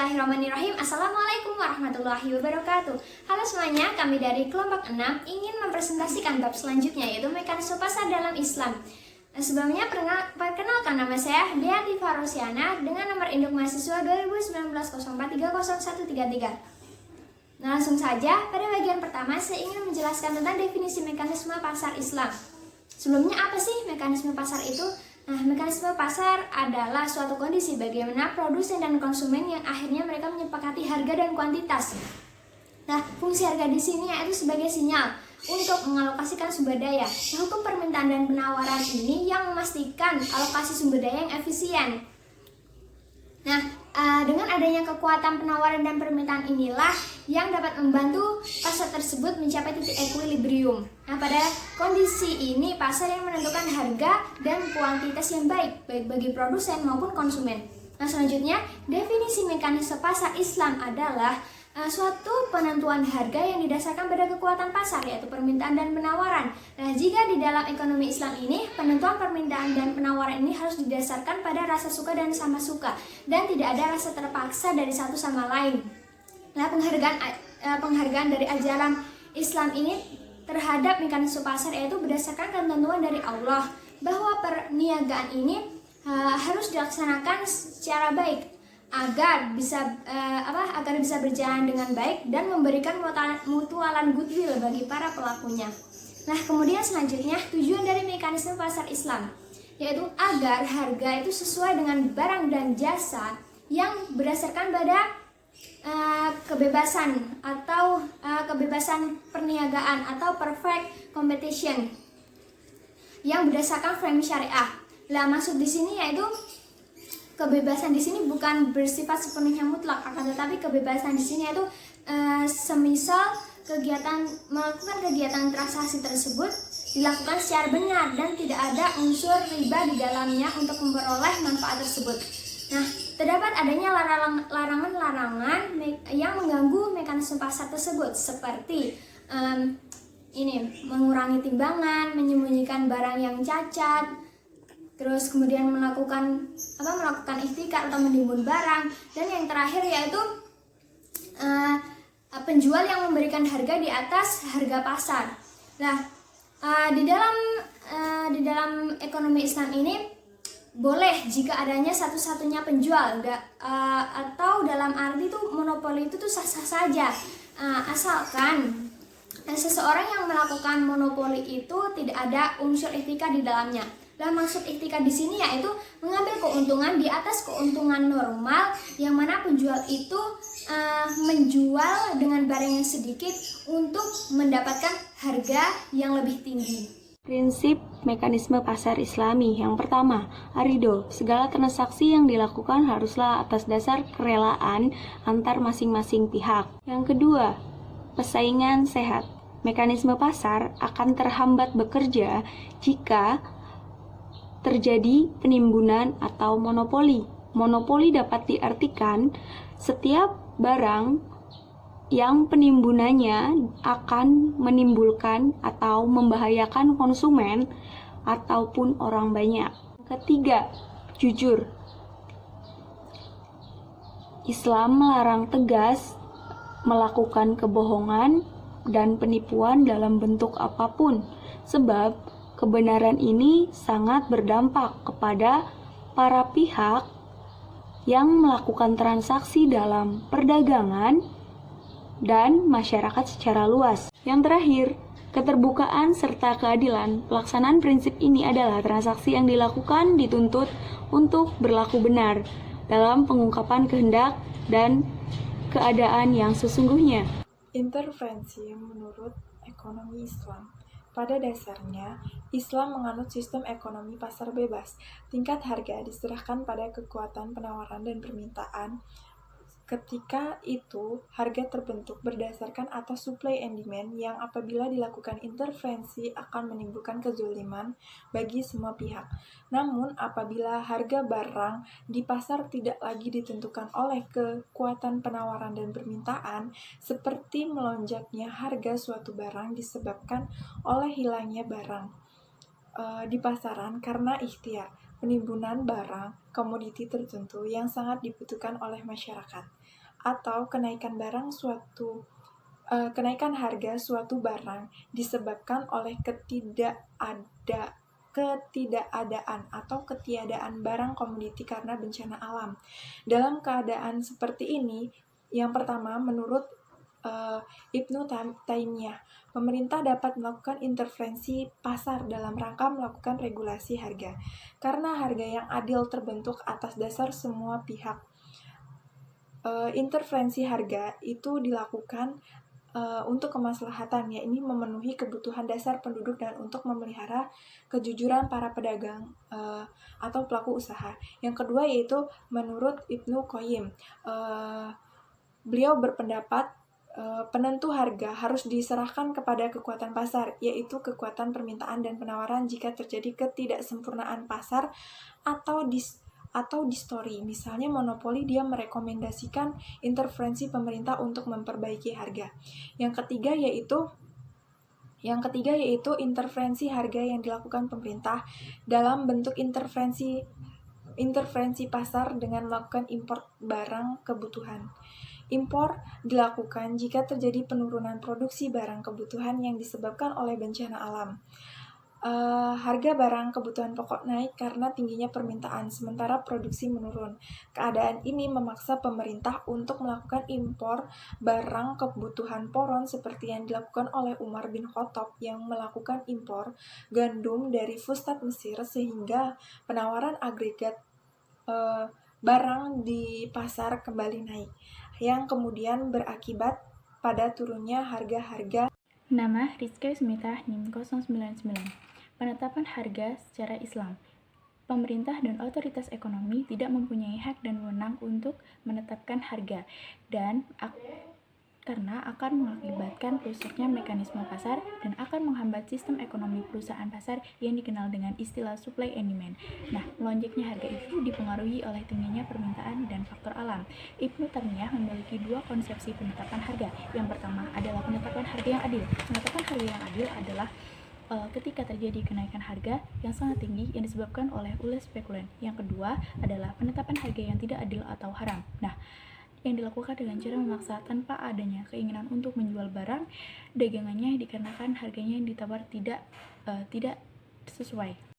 Bismillahirrahmanirrahim. Assalamualaikum warahmatullahi wabarakatuh. Halo semuanya, kami dari kelompok 6 ingin mempresentasikan bab selanjutnya, yaitu mekanisme pasar dalam Islam. Sebelumnya perkenalkan, nama saya Deanti Farosiana dengan nomor induk mahasiswa 2019 04300133. Langsung saja, pada bagian pertama saya ingin menjelaskan tentang definisi mekanisme pasar Islam. Sebelumnya, apa sih mekanisme pasar itu? Mekanisme pasar adalah suatu kondisi bagaimana produsen dan konsumen yang akhirnya mereka menyepakati harga dan kuantitas. Fungsi harga di sini yaitu sebagai sinyal untuk mengalokasikan sumber daya. Hukum permintaan dan penawaran ini yang memastikan alokasi sumber daya yang efisien. Dengan adanya kekuatan penawaran dan permintaan inilah yang dapat membantu pasar tersebut mencapai titik equilibrium. Pada kondisi ini pasar yang menentukan harga dan kuantitas yang baik bagi produsen maupun konsumen. Selanjutnya, definisi mekanisme pasar Islam adalah suatu penentuan harga yang didasarkan pada kekuatan pasar, yaitu permintaan dan penawaran. Jika di dalam ekonomi Islam ini, penentuan permintaan dan penawaran ini harus didasarkan pada rasa suka dan sama suka, dan tidak ada rasa terpaksa dari satu sama lain. Penghargaan dari ajaran Islam ini terhadap mekanisme pasar yaitu berdasarkan ketentuan dari Allah bahwa perniagaan ini harus dilaksanakan secara baik agar bisa berjalan dengan baik dan memberikan mutualan goodwill bagi para pelakunya. Kemudian selanjutnya, tujuan dari mekanisme pasar Islam yaitu agar harga itu sesuai dengan barang dan jasa yang berdasarkan pada kebebasan perniagaan atau perfect competition yang berdasarkan frame syariah. Maksud di sini yaitu kebebasan di sini bukan bersifat sepenuhnya mutlak, akan tetapi kebebasan di sini yaitu semisal melakukan kegiatan transaksi tersebut dilakukan secara benar dan tidak ada unsur riba di dalamnya untuk memperoleh manfaat tersebut. Terdapat adanya larangan-larangan yang mengganggu mekanisme pasar tersebut, seperti mengurangi timbangan, menyembunyikan barang yang cacat, terus kemudian melakukan ihtikar atau menimbun barang, dan yang terakhir yaitu penjual yang memberikan harga di atas harga pasar. Di dalam ekonomi Islam ini boleh jika adanya satu-satunya penjual atau dalam arti itu monopoli itu tuh sah-sah saja, asalkan seseorang yang melakukan monopoli itu tidak ada unsur etika di dalamnya. Maksud etika di sini yaitu mengambil keuntungan di atas keuntungan normal, yang mana penjual itu menjual dengan barang yang sedikit untuk mendapatkan harga yang lebih tinggi. Prinsip mekanisme pasar Islami yang pertama, arido. Segala transaksi yang dilakukan haruslah atas dasar kerelaan antar masing-masing pihak. Yang kedua, persaingan sehat. Mekanisme pasar akan terhambat bekerja jika terjadi penimbunan atau monopoli. Monopoli dapat diartikan setiap barang yang penimbunannya akan menimbulkan atau membahayakan konsumen ataupun orang banyak. Ketiga, jujur. Islam melarang tegas melakukan kebohongan dan penipuan dalam bentuk apapun, sebab kebenaran ini sangat berdampak kepada para pihak yang melakukan transaksi dalam perdagangan dan masyarakat secara luas. Yang terakhir, keterbukaan serta keadilan. Pelaksanaan prinsip ini adalah transaksi yang dilakukan dituntut untuk berlaku benar dalam pengungkapan kehendak dan keadaan yang sesungguhnya. Intervensi menurut ekonomi Islam. Pada dasarnya, Islam menganut sistem ekonomi pasar bebas. Tingkat harga diserahkan pada kekuatan penawaran dan permintaan. Ketika itu, harga terbentuk berdasarkan atas supply and demand yang apabila dilakukan intervensi akan menimbulkan kezaliman bagi semua pihak. Namun, apabila harga barang di pasar tidak lagi ditentukan oleh kekuatan penawaran dan permintaan, seperti melonjaknya harga suatu barang disebabkan oleh hilangnya barang di pasaran karena ikhtiar, penimbunan barang, komoditi tertentu yang sangat dibutuhkan oleh masyarakat. atau kenaikan harga suatu barang disebabkan oleh ketidakadaan atau ketiadaan barang komoditi karena bencana alam. Dalam keadaan seperti ini, yang pertama, menurut Ibnu Taimiyah, pemerintah dapat melakukan intervensi pasar dalam rangka melakukan regulasi harga, karena harga yang adil terbentuk atas dasar semua pihak. Intervensi harga itu dilakukan untuk kemaslahatan, yakni memenuhi kebutuhan dasar penduduk dan untuk memelihara kejujuran para pedagang atau pelaku usaha. Yang kedua yaitu menurut Ibnu Qayyim, beliau berpendapat penentu harga harus diserahkan kepada kekuatan pasar, yaitu kekuatan permintaan dan penawaran jika terjadi ketidaksempurnaan pasar atau distori. Misalnya monopoli, dia merekomendasikan intervensi pemerintah untuk memperbaiki harga. Yang ketiga yaitu intervensi harga yang dilakukan pemerintah dalam bentuk intervensi pasar dengan melakukan impor barang kebutuhan. Impor dilakukan jika terjadi penurunan produksi barang kebutuhan yang disebabkan oleh bencana alam. Harga barang kebutuhan pokok naik karena tingginya permintaan, sementara produksi menurun. Keadaan ini memaksa pemerintah untuk melakukan impor barang kebutuhan poron seperti yang dilakukan oleh Umar bin Khattab yang melakukan impor gandum dari Fustat Mesir, sehingga penawaran agregat barang di pasar kembali naik, yang kemudian berakibat pada turunnya harga-harga. Nama Rizky Smita NIM 099. Penetapan harga secara Islam. Pemerintah dan otoritas ekonomi tidak mempunyai hak dan wewenang untuk menetapkan harga karena akan mengakibatkan rusaknya mekanisme pasar dan akan menghambat sistem ekonomi perusahaan pasar yang dikenal dengan istilah supply and demand. Nah, melonjaknya harga itu dipengaruhi oleh tingginya permintaan dan faktor alam. Ibnu Taimiyah memiliki dua konsepsi penetapan harga. Yang pertama adalah penetapan harga yang adil. Penetapan harga yang adil adalah ketika terjadi kenaikan harga yang sangat tinggi yang disebabkan oleh ulah spekulan. Yang kedua adalah penetapan harga yang tidak adil atau haram. Nah, yang dilakukan dengan cara memaksa tanpa adanya keinginan untuk menjual barang dagangannya dikarenakan harganya yang ditawar tidak sesuai.